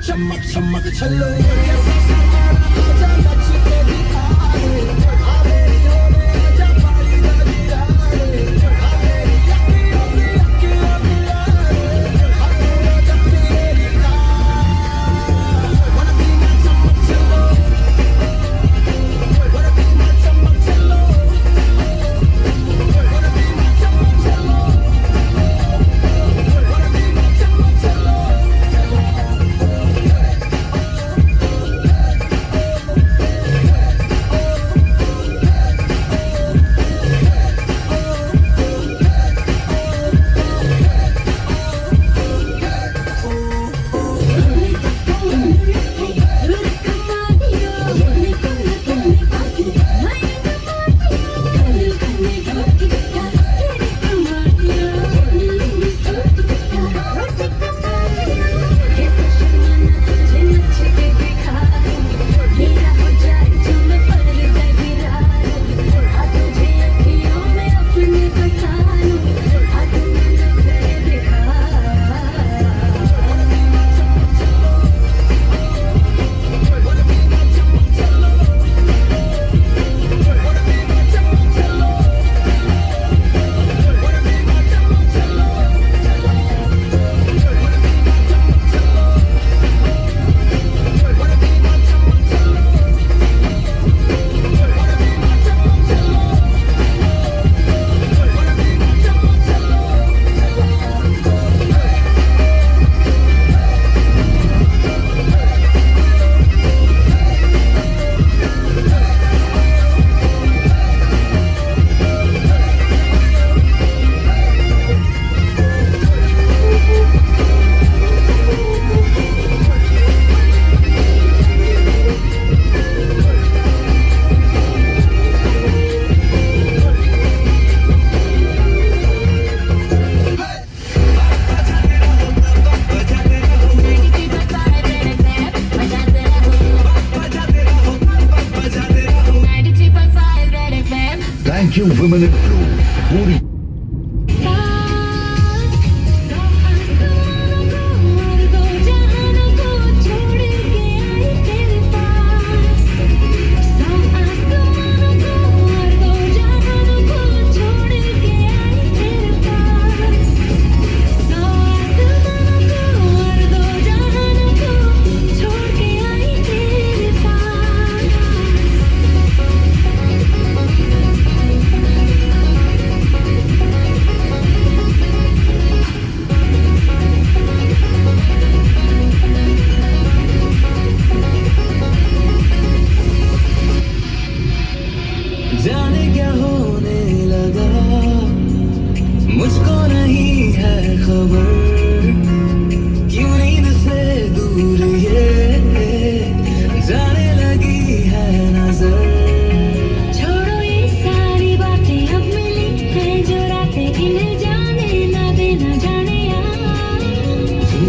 चमक चमक चलो Thank you, Women in Blue. पूरी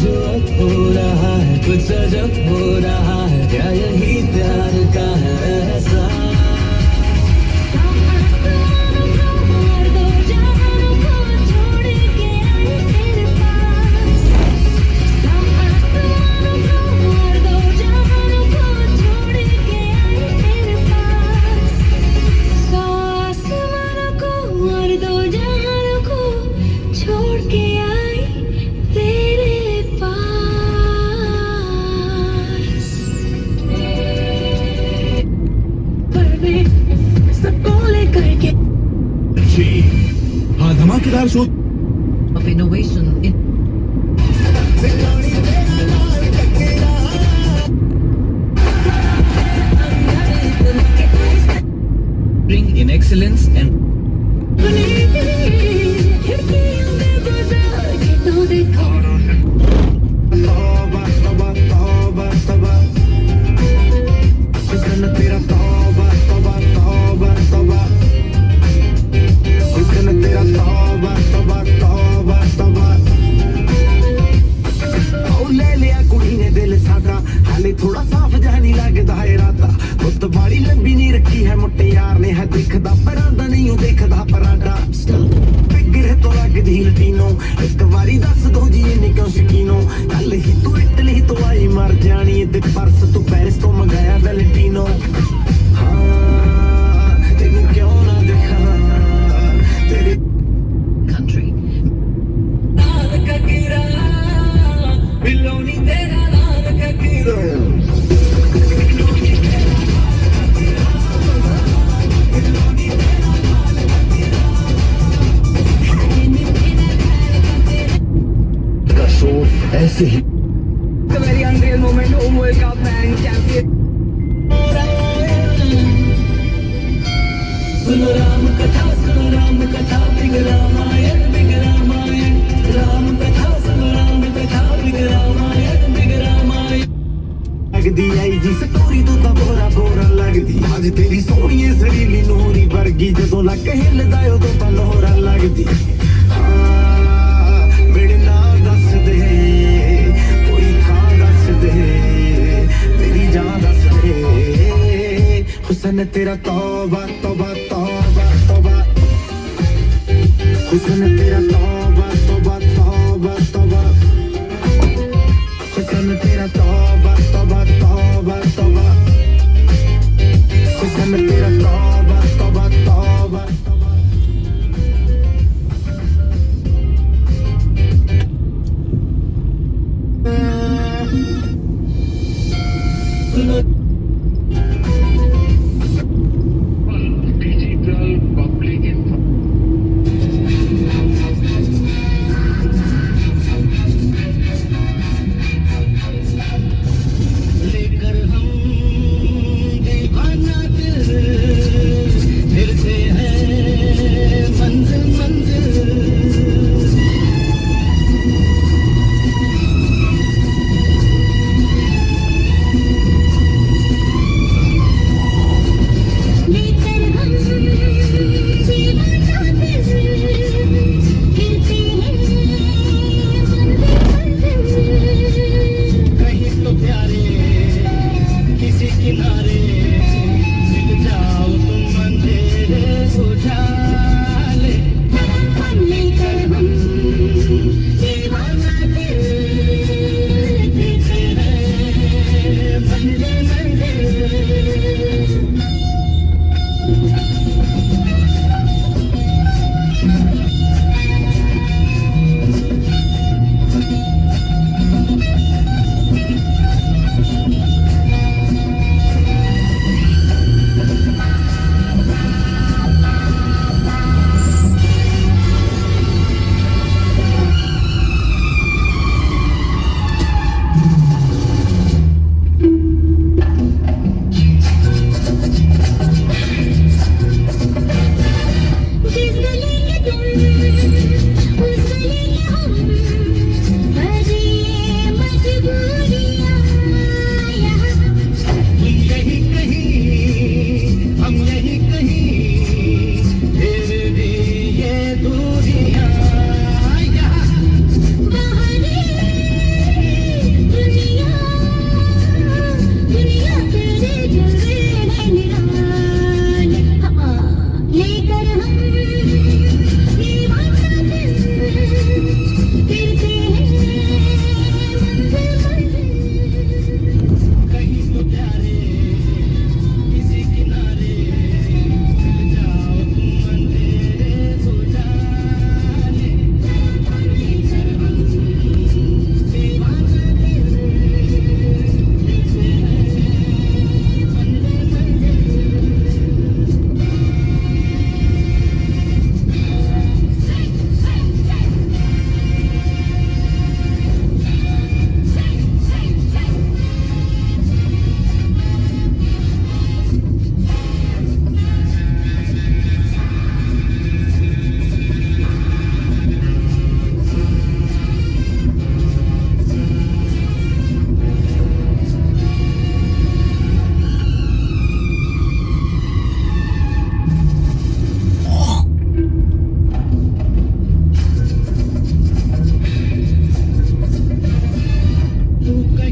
जो अब हो रहा है कुछ अजब हो रहा है क्या यही प्यार का है ऐसा छोड़ के आई तेरे पास पर मैं सबको लेकर के जी हाँ धमाकेदार show of innovation in in excellence and खिड़कियों में गुजर के तो देखो तौबा तौबा तौबा तौबा हुस्न तेरा तौबा तौबा तौबा तौबा हुस्न तेरा तौबा तौबा तौबा तौबा ओ ले लिया कुड़ी ने दिल सादा हाले थोड़ा साफ जहा नहीं लगदा है राता बुत बाड़ी लंबी नहीं रखी है मुट्टे यार ने है दिखदा परांदा नहीं ओ देखदा परांदा फिक्र तो लगदी लटीनो एक वारी दस दो जी इन्नी क्यों शकीनो कल ही तू इटली तो आई मर जानी ते परस तू पेरिस तो मंगाया वैलेंटिनो हाँ तेनू क्यों ना देखा तेरे country. का शो ऐसे ही It's a very unreal moment. Home World Cup and champion. सुनो राम कथा बिग रामायण राम कथा सुनो राम कथा बिग रामायण लगदी आई जी स्टोरी तू ਤਾਂ ਬੋਰਾ ਬੋਰਾ ਲੱਗਦੀ ਅੱਜ ਤੇਰੀ ਸੋਹਣੀ ਸਰੀਲੀ ਨੂਰੀ ਵਰਗੀ ਜਦੋਂ ਲੱਕ ਹਿੱਲਦਾ ਉਦੋਂ ਤਾਂ ਲੋਹਰਾ ਲੱਗਦੀ ਹਾਂ ਮੇਰੇ ਨਾਲ ਦੱਸ ਦੇ ਕੋਈ ਥਾਂ ਦੱਸ ਦੇ ਮੇਰੀ ਜਾਨ ਦੱਸ ਦੇ ਹੁਸਨ ਤੇਰਾ ਤੌਬਾ ਤੌਬਾ ਤੌਬਾ ਤੌਬਾ ਹੁਸਨ ਤੇਰਾ ਤੌਬਾ ਤੌਬਾ ਤੌਬਾ ਤੌਬਾ ਹੁਸਨ ਤੇਰਾ ਤੌਬਾ ਤੌਬਾ ਤੌਬਾ ਤੌਬਾ ਹੁਸਨ ਤੇਰਾ ਤੌਬਾ ਤੌਬਾ ਤੌਬਾ ਤੌਬਾ सुनो डिजिटल पब्लिक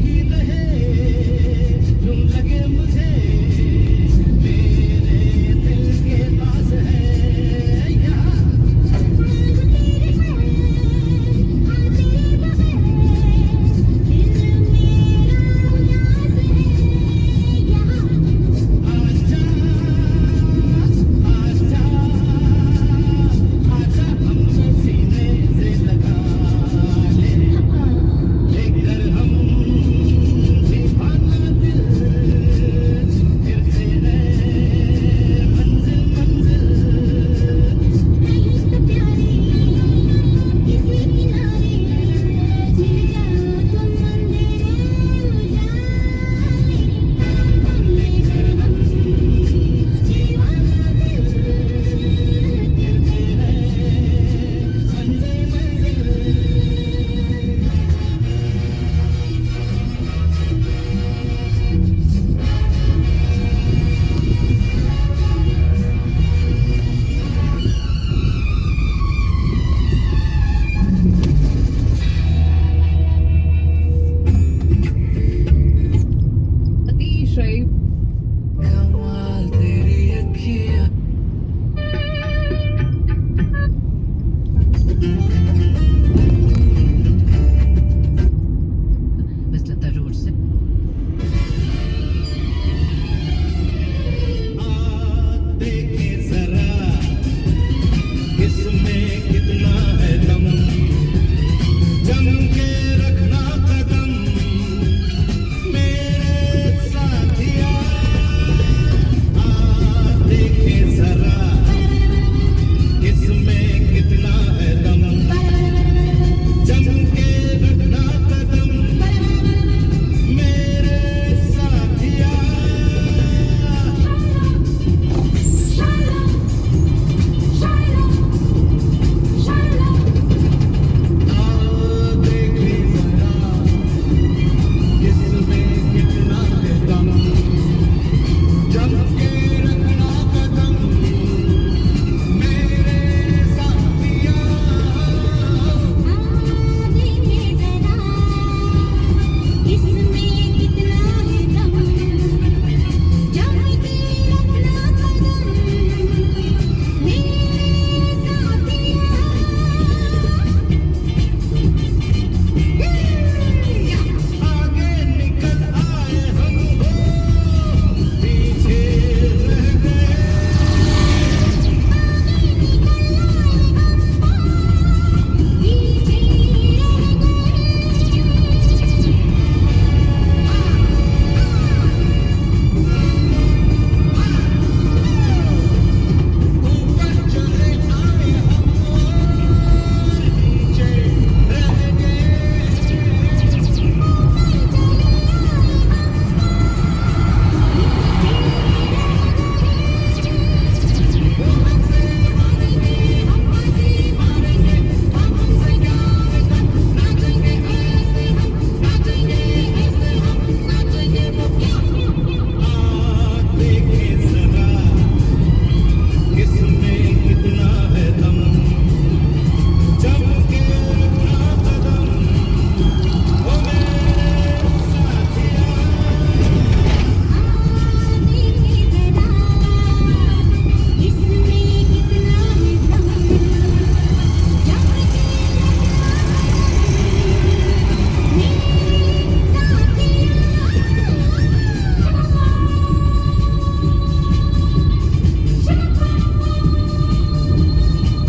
नहीं